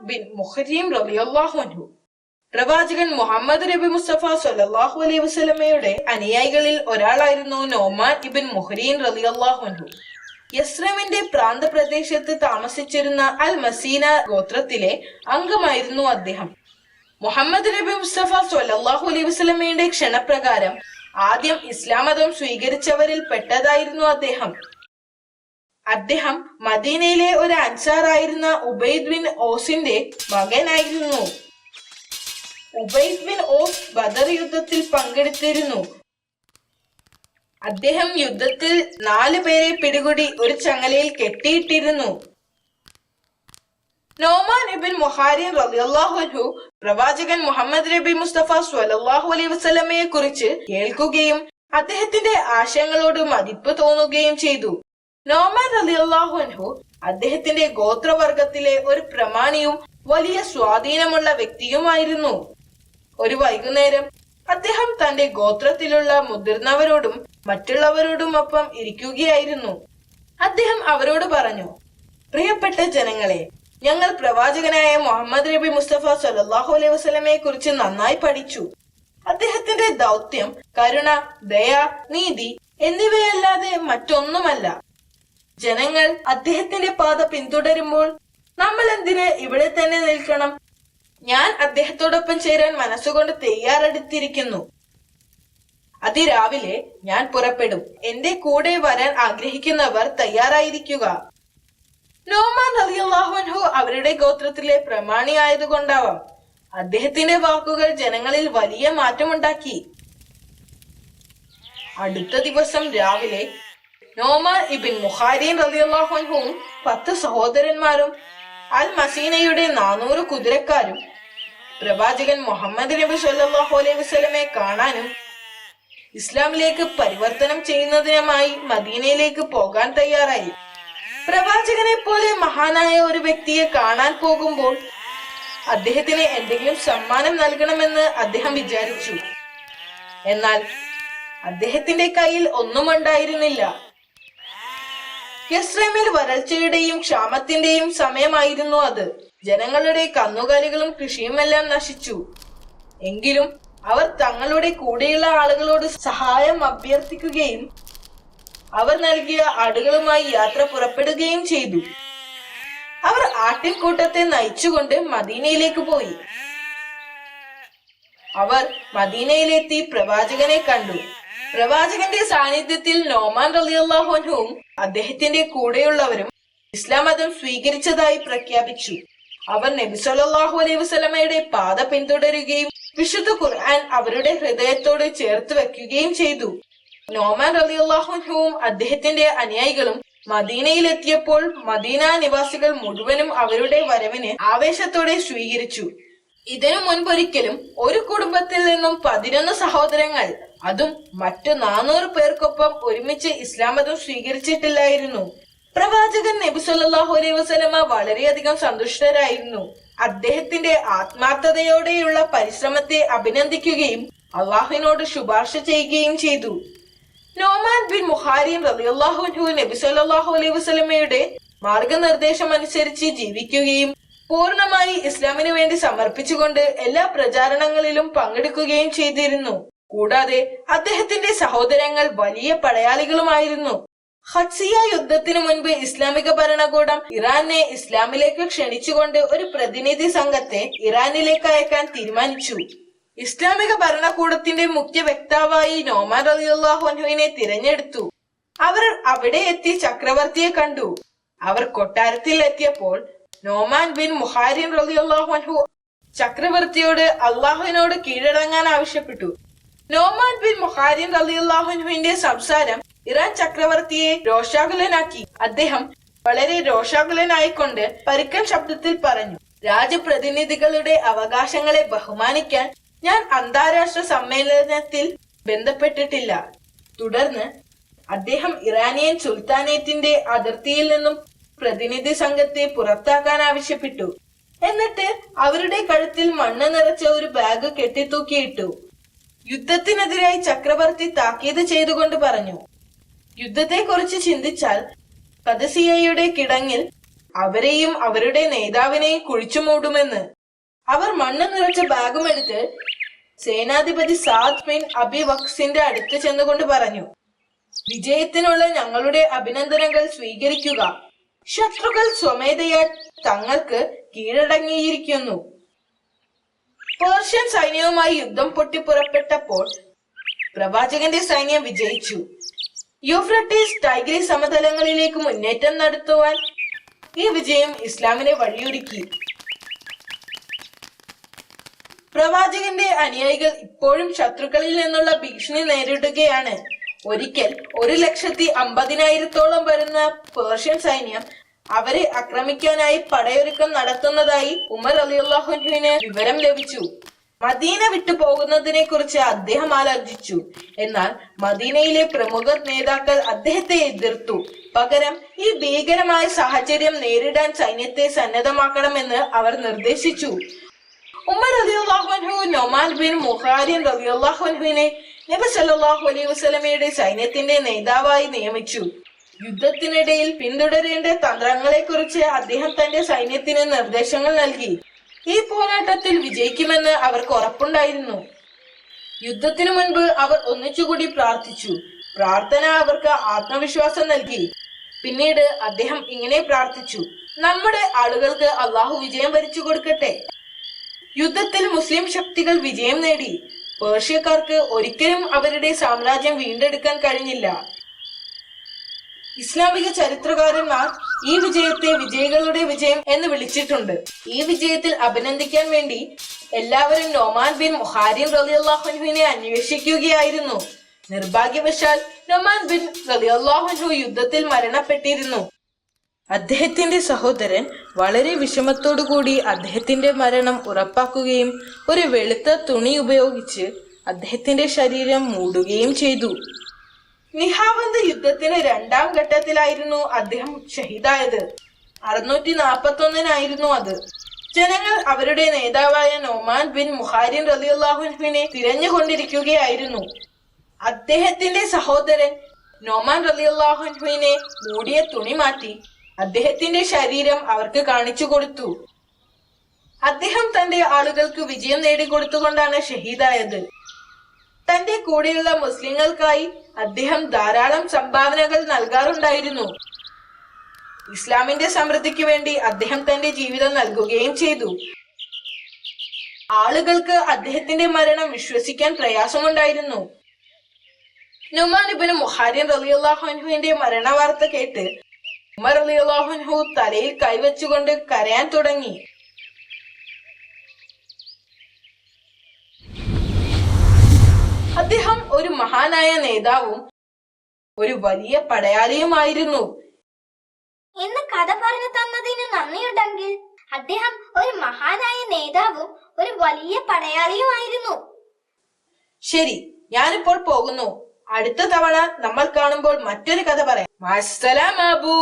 Bin മുഹരീം റളിയല്ലാഹു അൻഹു. പ്രവാചകൻ മുഹമ്മദ് നബി മുസ്തഫ സ്വല്ലല്ലാഹു അലൈഹി വസല്ലമയുടെ അനുയായികളിൽ ഒരാളായിരുന്നു നോമാൻ ഇബിൻ മുഹരീൻ റളിയല്ലാഹു അൻഹു. യസ്രമിന്റെ പ്രാന്തപ്രദേശത്ത് താമസിച്ചിരുന്ന അൽ മസീന ഗോത്രത്തിലെ അംഗമായിരുന്നു അദ്ദേഹം. മുഹമ്മദ് നബി മുസ്തഫ സ്വല്ലല്ലാഹു അലൈഹി വസല്ലമയുടെ ക്ഷണപ്രകാരം ആദ്യം ഇസ്ലാം മതം സ്വീകരിച്ചവരിൽ പെട്ടതായിരുന്നു അദ്ദേഹം. അദ്ദേഹം മദീനയിലെ ഒരു അൻസാറായിരുന്ന ഉബൈദ് ബിൻ ഓസിന്റെ മകനായിരുന്നു. ഉബൈദ് ബിൻ ഓസ് ബദർ യുദ്ധത്തിൽ പങ്കെടുത്തിരുന്നു. അദ്ദേഹം യുദ്ധത്തിൽ 4 പേരെ പിടികൂടി ഒരു ചങ്ങലയിൽ കെട്ടിയിട്ടിരുന്നു. നോമാൻ ഇബിൻ മുഹാരിൻ റളിയല്ലാഹു അൻഹു പ്രവാചകൻ മുഹമ്മദ് നബി മുസ്തഫ സ്വല്ലല്ലാഹു അലൈഹി വസല്ലമയെ കുറിച്ച് കേൾക്കുകയും അദ്ദേഹത്തിന്റെ ആശയങ്ങളോട് മതിപ്പ് തോന്നുകയും ചെയ്തു. നോമാൻ റളിയല്ലാഹു അൻഹു അദ്ദേഹത്തിന്റെ ഗോത്രവർഗത്തിലെ ഒരു പ്രമാണിയും വലിയ സ്വാധീനമുള്ള വ്യക്തിയുമായിരുന്നു. ഒരു വൈകുന്നേരം അദ്ദേഹം തന്റെ ഗോത്രത്തിലുള്ള മുതിർന്നവരോടും മറ്റുള്ളവരോടുമൊപ്പം ഇരിക്കുകയായിരുന്നു. അദ്ദേഹം അവരോട് പറഞ്ഞു, പ്രിയപ്പെട്ട ജനങ്ങളെ, ഞങ്ങൾ പ്രവാചകനായ മുഹമ്മദ് നബി മുസ്തഫ സ്വല്ലല്ലാഹു അലൈഹി വസല്ലമയെ കുറിച്ച് നന്നായി പഠിച്ചു. അദ്ദേഹത്തിന്റെ ദൗത്യം കരുണ, ദയ, നീതി എന്നിവയല്ലാതെ മറ്റൊന്നുമല്ല. ജനങ്ങൾ അദ്ദേഹത്തിന്റെ പാത പിന്തുടരുമ്പോൾ നമ്മൾ എന്തിന് ഇവിടെ തന്നെ നിൽക്കണം? ഞാൻ അദ്ദേഹത്തോടൊപ്പം ചേരാൻ മനസ്സുകൊണ്ട് തയ്യാറെടുത്തിരിക്കുന്നു. അതിരാവിലെ ഞാൻ പുറപ്പെടും. എന്റെ കൂടെ വരാൻ ആഗ്രഹിക്കുന്നവർ തയ്യാറായിരിക്കുക. നോമാൻ റളിയല്ലാഹു അൻഹു അവരുടെ ഗോത്രത്തിലെ പ്രമാണി ആയതുകൊണ്ടാവാം അദ്ദേഹത്തിന്റെ വാക്കുകൾ ജനങ്ങളിൽ വലിയ മാറ്റമുണ്ടാക്കി. അടുത്ത ദിവസം രാവിലെ നോമാൻ ഇബിൻ മുഹാരിൻ റളിയല്ലാഹു അൻഹുവും 10 സഹോദരന്മാരും അൽ മസീനയുടെ 400 കുതിരക്കാരും പ്രവാചകൻ മുഹമ്മദ് നബി സ്വല്ലല്ലാഹു അലൈഹി വസല്ലമയെ കാണാനും ഇസ്ലാമിലേക്ക് പരിവർത്തനം ചെയ്യുന്നതിനുമായി മദീനയിലേക്ക് പോകാൻ തയ്യാറായി. പ്രവാചകനെ പോലെ മഹാനായ ഒരു വ്യക്തിയെ കാണാൻ പോകുമ്പോൾ അദ്ദേഹത്തിന് എന്തെങ്കിലും സമ്മാനം നൽകണമെന്ന് അദ്ദേഹം വിചാരിച്ചു. എന്നാൽ അദ്ദേഹത്തിന്റെ കയ്യിൽ ഒന്നും ഉണ്ടായിരുന്നില്ല. യസ്രമിൽ വരൾച്ചയുടെയും ക്ഷാമത്തിന്റെയും സമയമായിരുന്നു അത്. ജനങ്ങളുടെ കന്നുകാലികളും കൃഷിയുമെല്ലാം നശിച്ചു. എങ്കിലും അവർ തങ്ങളുടെ കൂടെയുള്ള ആളുകളോട് സഹായം അഭ്യർത്ഥിക്കുകയും അവർ നൽകിയ ആടുകളുമായി യാത്ര പുറപ്പെടുകയും ചെയ്തു. അവർ ആട്ടിൻകൂട്ടത്തെ നയിച്ചുകൊണ്ട് മദീനയിലേക്ക് പോയി. അവർ മദീനയിലെത്തി പ്രവാചകനെ കണ്ടു. പ്രവാചകന്റെ സാന്നിധ്യത്തിൽ നോമാൻ റളിയല്ലാഹു അൻഹുവും അദ്ദേഹത്തിന്റെ കൂടെയുള്ളവരും ഇസ്ലാം മതം സ്വീകരിച്ചതായി പ്രഖ്യാപിച്ചു. അവർ നബി സല്ലല്ലാഹു അലൈഹി വസല്ലമയുടെ പാത പിന്തുടരുകയും വിശുദ്ധ ഖുർആൻ അവരുടെ ഹൃദയത്തോട് ചേർത്ത് വെക്കുകയും ചെയ്തു. നോമാൻ റളിയല്ലാഹു അൻഹുവും അദ്ദേഹത്തിന്റെ അനുയായികളും മദീനയിലെത്തിയപ്പോൾ മദീന നിവാസികൾ മുഴുവനും അവരുടെ വരവിനെ ആവേശത്തോടെ സ്വീകരിച്ചു. ഇതിനു മുൻപൊരിക്കലും ഒരു കുടുംബത്തിൽ നിന്നും 11 സഹോദരങ്ങൾ, അതും മറ്റു 400 പേർക്കൊപ്പം ഒരുമിച്ച് ഇസ്ലാം മതം സ്വീകരിച്ചിട്ടില്ലായിരുന്നു. പ്രവാചകൻ നബി സല്ലല്ലാഹു അലൈഹി വസല്ലമ വളരെയധികം സന്തുഷ്ടരായിരുന്നു. അദ്ദേഹത്തിന്റെ ആത്മാർത്ഥതയോടെയുള്ള പരിശ്രമത്തെ അഭിനന്ദിക്കുകയും അള്ളാഹുവിനോട് ശുപാർശ ചെയ്യുകയും ചെയ്തു. നോമാൻ ബിൻ മുഹാരിൻ റളിയല്ലാഹു അൻഹു നബി സല്ലല്ലാഹു അലൈഹി വസല്ലമയുടെ മാർഗനിർദ്ദേശം അനുസരിച്ച് ജീവിക്കുകയും പൂർണ്ണമായി ഇസ്ലാമിനു വേണ്ടി സമർപ്പിച്ചുകൊണ്ട് എല്ലാ പ്രചാരണങ്ങളിലും പങ്കെടുക്കുകയും ചെയ്തിരുന്നു. കൂടാതെ അദ്ദേഹത്തിന്റെ സഹോദരങ്ങൾ വലിയ പടയാളികളുമായിരുന്നു. ഖദ്സിയ യുദ്ധത്തിനു മുൻപ് ഇസ്ലാമിക ഭരണകൂടം ഇറാനെ ഇസ്ലാമിലേക്ക് ക്ഷണിച്ചുകൊണ്ട് ഒരു പ്രതിനിധി സംഘത്തെ ഇറാനിലേക്ക് അയക്കാൻ തീരുമാനിച്ചു. ഇസ്ലാമിക ഭരണകൂടത്തിന്റെ മുഖ്യ വക്താവായി നോമാൻ റളിയല്ലാഹു അൻഹുവിനെ തിരഞ്ഞെടുത്തു. അവർ അവിടെ എത്തി ചക്രവർത്തിയെ കണ്ടു. അവർ കൊട്ടാരത്തിൽ എത്തിയപ്പോൾ നോമാൻ ബിൻ മുഹാരിൻ റളിയല്ലാഹു അൻഹു ചക്രവർത്തിയോട് അള്ളാഹുവിനോട് കീഴടങ്ങാൻ ആവശ്യപ്പെട്ടു. നോമാൻ ബിൻ മുഹാരിൻ റളിയല്ലാഹു അൻഹുവിന്റെ സംസാരം ഇറാൻ ചക്രവർത്തിയെ രോഷാകുലനാക്കി. അദ്ദേഹം വളരെ രോഷാകുലനായിക്കൊണ്ട് പരുക്കൻ ശബ്ദത്തിൽ പറഞ്ഞു, രാജപ്രതിനിധികളുടെ അവകാശങ്ങളെ ബഹുമാനിക്കാൻ ഞാൻ അന്താരാഷ്ട്ര സമ്മേളനത്തിൽ ബന്ധപ്പെട്ടിട്ടില്ല. തുടർന്ന് അദ്ദേഹം ഇറാനിയൻ സുൽത്താനേറ്റിന്റെ അതിർത്തിയിൽ നിന്നും പ്രതിനിധി സംഘത്തെ പുറത്താക്കാൻ ആവശ്യപ്പെട്ടു. എന്നിട്ട് അവരുടെ കഴുത്തിൽ മണ്ണ് നിറച്ച ഒരു ബാഗ് കെട്ടിത്തൂക്കിയിട്ടു. യുദ്ധത്തിനെതിരായി ചക്രവർത്തി താക്കീത് ചെയ്തുകൊണ്ട് പറഞ്ഞു, യുദ്ധത്തെക്കുറിച്ച് ചിന്തിച്ചാൽ ഖദ്സിയയുടെ കിടങ്ങിൽ അവരെയും അവരുടെ നേതാവിനെയും കുഴിച്ചു മൂടുമെന്ന്. അവർ മണ്ണ് നിറച്ച ബാഗുമെടുത്ത് സേനാധിപതി സാദ് ബിൻ അബി വഖ്സിന്റെ അടുത്ത് ചെന്നുകൊണ്ട് പറഞ്ഞു, വിജയത്തിനുള്ള ഞങ്ങളുടെ അഭിനന്ദനങ്ങൾ സ്വീകരിക്കുക. ശത്രുക്കൾ സ്വമേധയാ തങ്ങൾക്ക് കീഴടങ്ങിയിരിക്കുന്നു. പേർഷ്യൻ സൈന്യവുമായി യുദ്ധം പൊട്ടിപ്പുറപ്പെട്ടപ്പോൾ പ്രവാചകന്റെ സൈന്യം വിജയിച്ചു. യൂഫ്രട്ടീസ് ടൈഗ്രീസ് സമതലങ്ങളിലേക്ക് മുന്നേറ്റം നടത്തുവാൻ ഈ വിജയം ഇസ്ലാമിനെ വഴിയൊരുക്കി. പ്രവാചകന്റെ അനുയായികൾ ഇപ്പോഴും ശത്രുക്കളിൽ നിന്നുള്ള ഭീഷണി നേരിടുകയാണ്. ഒരിക്കൽ 1,50,000 വരുന്ന പേർഷ്യൻ സൈന്യം അവരെ ആക്രമിക്കാനായി പടയൊരുക്കം നടത്തുന്നതായി ഉമർ റളിയല്ലാഹു അൻഹുവിന് വിവരം ലഭിച്ചു. മദീന വിട്ടു പോകുന്നതിനെ കുറിച്ച് അദ്ദേഹം ആലോചിച്ചു. എന്നാൽ മദീനയിലെ പ്രമുഖ നേതാക്കൾ അദ്ദേഹത്തെ എതിർത്തു. പകരം ഈ ഭീകരമായ സാഹചര്യം നേരിടാൻ സൈന്യത്തെ സന്നദ്ധമാക്കണമെന്ന് അവർ നിർദ്ദേശിച്ചു. ഉമർ റളിയല്ലാഹു അൻഹു നൊമാൻ ബിൻ മുഹാരിൻ റളിയല്ലാഹു അൻഹുവിനെ നബി സല്ലല്ലാഹു അലൈഹി വസല്ലമയുടെ സൈന്യത്തിന്റെ നേതാവായി നിയമിച്ചു. യുദ്ധത്തിനിടയിൽ പിന്തുടരേണ്ട തന്ത്രങ്ങളെ കുറിച്ച് അദ്ദേഹം തന്റെ സൈന്യത്തിന് നിർദ്ദേശങ്ങൾ നൽകി. ഈ പോരാട്ടത്തിൽ വിജയിക്കുമെന്ന് അവർക്ക് ഉറപ്പുണ്ടായിരുന്നു. യുദ്ധത്തിനു മുൻപ് അവർ ഒന്നിച്ചുകൂടി പ്രാർത്ഥിച്ചു. പ്രാർത്ഥന അവർക്ക് ആത്മവിശ്വാസം നൽകി. പിന്നീട് അദ്ദേഹം ഇങ്ങനെ പ്രാർത്ഥിച്ചു, നമ്മുടെ ആളുകൾക്ക് അള്ളാഹു വിജയം വരിച്ചു കൊടുക്കട്ടെ. യുദ്ധത്തിൽ മുസ്ലിം ശക്തികൾ വിജയം നേടി. പേർഷ്യക്കാർക്ക് ഒരിക്കലും അവരുടെ സാമ്രാജ്യം വീണ്ടെടുക്കാൻ കഴിഞ്ഞില്ല. ഇസ്ലാമിക ചരിത്രകാരന്മാർ ഈ വിജയത്തെ വിജയികളുടെ വിജയം എന്ന് വിളിച്ചിട്ടുണ്ട്. ഈ വിജയത്തിൽ അഭിനന്ദിക്കാൻ വേണ്ടി എല്ലാവരും നൊമാൻ ബിൻ മുഹാരിൻ റളിയല്ലാഹു അൻഹുവിനെ അന്വേഷിക്കുകയായിരുന്നു. നിർഭാഗ്യവശാൽ നൊമാൻ ബിൻ റളിയല്ലാഹു അൻഹു യുദ്ധത്തിൽ മരണപ്പെട്ടിരുന്നു. അദ്ദേഹത്തിന്റെ സഹോദരൻ വളരെ വിഷമത്തോടുകൂടി അദ്ദേഹത്തിന്റെ മരണം ഉറപ്പാക്കുകയും ഒരു വെളുത്ത തുണി ഉപയോഗിച്ച് അദ്ദേഹത്തിന്റെ ശരീരം മൂടുകയും ചെയ്തു. നിഹാവന്ത് യുദ്ധത്തിന് 2ാം ഘട്ടത്തിലായിരുന്നു അദ്ദേഹം ഷഹീദായത്. 641 അത്. ജനങ്ങൾ അവരുടെ നേതാവായ നൊമാൻ ബിൻ മുഹാരിൻ റളിയല്ലാഹു അൻഹുവിനെ തിരഞ്ഞുകൊണ്ടിരിക്കുകയായിരുന്നു. അദ്ദേഹത്തിന്റെ സഹോദരൻ നൊമാൻ റളിയല്ലാഹു അൻഹുവിനെ മൂടിയ തുണി മാറ്റി അദ്ദേഹത്തിന്റെ ശരീരം അവർക്ക് കാണിച്ചു കൊടുത്തു. അദ്ദേഹം തന്റെ ആളുകൾക്ക് വിജയം നേടിക്കൊടുത്തുകൊണ്ടാണ് ഷഹീദായത്. തന്റെ കൂടെയുള്ള മുസ്ലിങ്ങൾക്കായി അദ്ദേഹം ധാരാളം സംഭാവനകൾ നൽകാറുണ്ടായിരുന്നു. ഇസ്ലാമിന്റെ സമൃദ്ധിക്ക് വേണ്ടി അദ്ദേഹം തന്റെ ജീവിതം നൽകുകയും ചെയ്തു. ആളുകൾക്ക് അദ്ദേഹത്തിന്റെ മരണം വിശ്വസിക്കാൻ പ്രയാസമുണ്ടായിരുന്നു. നൊമാൻ ഇബ്നു മുഹാരിൻ റളിയല്ലാഹു അൻഹുവിന്റെ മരണ വാർത്ത കേട്ട് ഉമർ റളിയല്ലാഹു അൻഹു തലയിൽ കൈവച്ചുകൊണ്ട് കരയാൻ തുടങ്ങി. അദ്ദേഹം ഒരു മഹാനായ നേതാവും ഒരു വലിയ പടയാളിയുമായിരുന്നു എന്ന് കഥ പറഞ്ഞു തന്നതിന് നന്ദിയുണ്ടെങ്കിൽ അദ്ദേഹം ഒരു മഹാനായ നേതാവും ഒരു വലിയ പടയാളിയുമായിരുന്നു. ശരി, ഞാനിപ്പോൾ പോകുന്നു. അടുത്ത തവണ നമ്മൾ കാണുമ്പോൾ മറ്റൊരു കഥ പറയാം. മഅസ്സലാമ അബൂ.